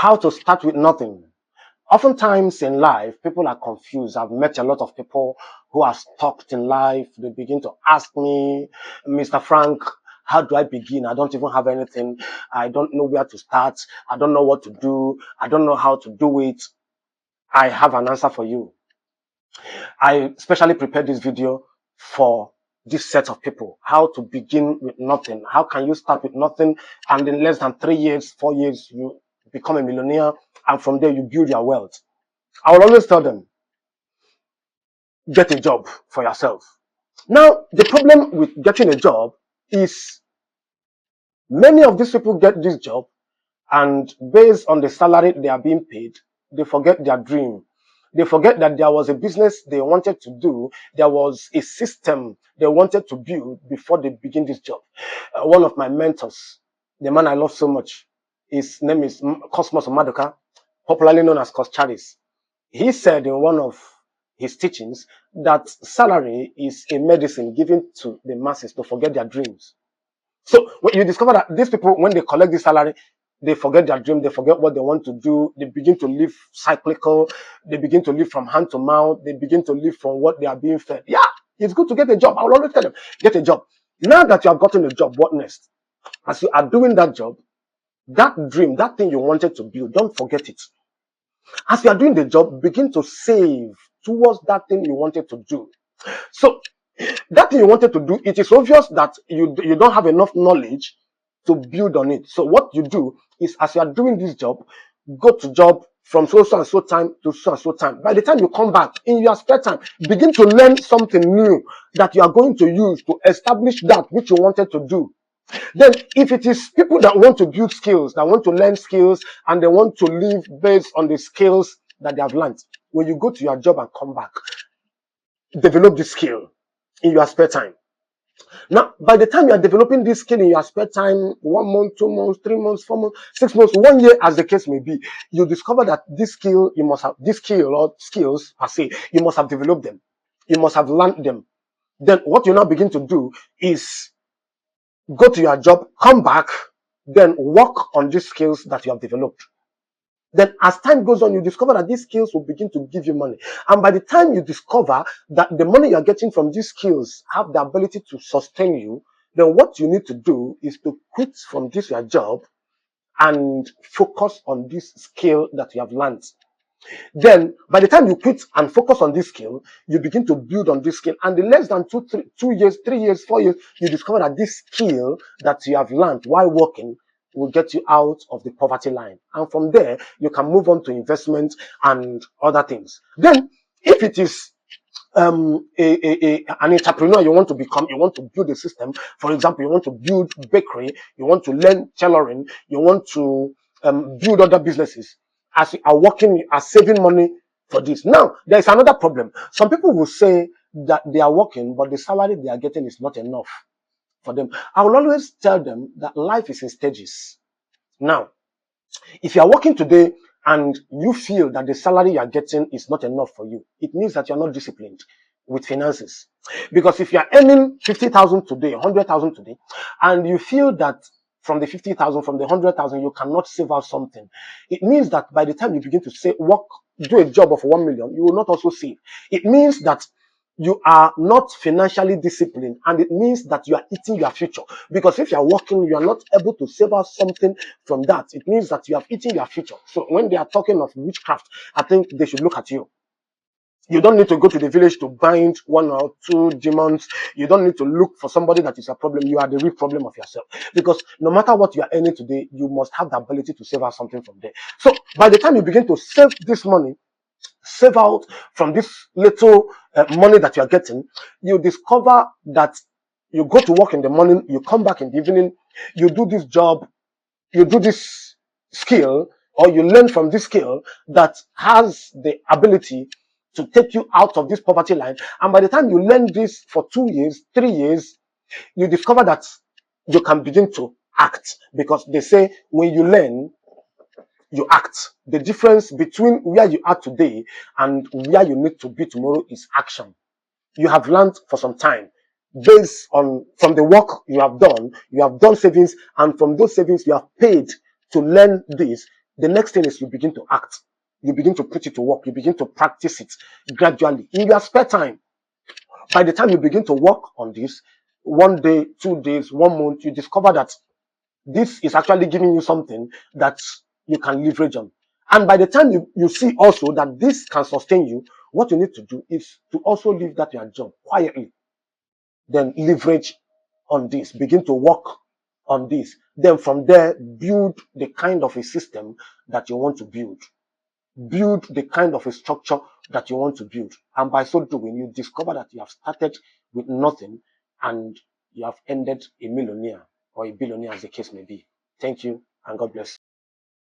How to start with nothing. Oftentimes in life, people are confused. I've met a lot of people who are stuck in life. They begin to ask me, Mr. Frank, how do I begin? I don't even have anything. I don't know where to start. I don't know what to do. I don't know how to do it. I have an answer for you. I specially prepared this video for this set of people. How to begin with nothing. How can you start with nothing and in less than 3 years, 4 years, you become a millionaire, and from there you build your wealth. I will always tell them, get a job for yourself. Now, the problem with getting a job is many of these people get this job, and based on the salary they are being paid, they forget their dream. They forget that there was a business they wanted to do. There was a system they wanted to build before they begin this job. One of my mentors, the man I love so much, his name is Cosmos Madoka, popularly known as Cos Charis. He said in one of his teachings that salary is a medicine given to the masses to forget their dreams. So when you discover that these people, when they collect this salary, they forget their dream, they forget what they want to do, they begin to live cyclical, they begin to live from hand to mouth, they begin to live from what they are being fed. Yeah, it's good to get a job. I will always tell them, get a job. Now that you have gotten a job, what next? As you are doing that job, that dream, that thing you wanted to build, don't forget it. As you are doing the job, begin to save towards that thing you wanted to do. So that thing you wanted to do, it is obvious that you don't have enough knowledge to build on it. So what you do is, as you are doing this job, go to job from so and so time to so and so time. By the time you come back in your spare time, begin to learn something new that you are going to use to establish that which you wanted to do. Then if it is people that want to build skills, that want to learn skills, and they want to live based on the skills that they have learned, when you go to your job and come back, develop the skill in your spare time. Now, by the time you are developing this skill in your spare time, 1 month, 2 months, 3 months, 4 months, 6 months, 1 year, as the case may be, you discover that this skill, you must have this skill or skills per se, you must have developed them. You must have learned them. Then what you now begin to do is go to your job, come back, then work on these skills that you have developed. Then as time goes on, you discover that these skills will begin to give you money. And by the time you discover that the money you're getting from these skills have the ability to sustain you, then what you need to do is to quit from this your job and focus on this skill that you have learned. Then by the time you quit and focus on this skill, you begin to build on this skill. And in less than 2 years, 3 years, 4 years, you discover that this skill that you have learned while working will get you out of the poverty line. And from there, you can move on to investment and other things. Then, if it is an entrepreneur you want to become, you want to build a system. For example, you want to build bakery, you want to learn tailoring, you want to build other businesses. As you are working, you are saving money for this. Now, there is another problem. Some people will say that they are working, but the salary they are getting is not enough for them. I will always tell them that life is in stages. Now, if you are working today and you feel that the salary you are getting is not enough for you, it means that you are not disciplined with finances. Because if you are earning 50,000 today, 100,000 today, and you feel that from the 50,000, from the 100,000, you cannot save out something, it means that by the time you begin to say, do a job of 1 million, you will not also save. It means that you are not financially disciplined, and it means that you are eating your future. Because if you are working, you are not able to save out something from that. It means that you have eaten your future. So when they are talking of witchcraft, I think they should look at you. You don't need to go to the village to bind 1 or 2 demons. You don't need to look for somebody that is a problem. You are the real problem of yourself. Because no matter what you are earning today, you must have the ability to save out something from there. So by the time you begin to save this money, save out from this little money that you are getting, you discover that you go to work in the morning, you come back in the evening, you do this job, you do this skill, or you learn from this skill that has the ability to take you out of this poverty line. And by the time you learn this for 2 years, 3 years, you discover that you can begin to act. Because they say when you learn, you act. The difference between where you are today and where you need to be tomorrow is action. You have learned for some time. Based on, from the work you have done savings, and from those savings you have paid to learn this. The next thing is you begin to act. You begin to put it to work. You begin to practice it gradually in your spare time. By the time you begin to work on this, 1 day, 2 days, 1 month, you discover that this is actually giving you something that you can leverage on. And by the time you see also that this can sustain you, what you need to do is to also leave that your job quietly. Then leverage on this, begin to work on this. Then from there, build the kind of a system that you want to build. Build the kind of a structure that you want to build. And by so doing, you discover that you have started with nothing and you have ended a millionaire or a billionaire, as the case may be. Thank you and God bless.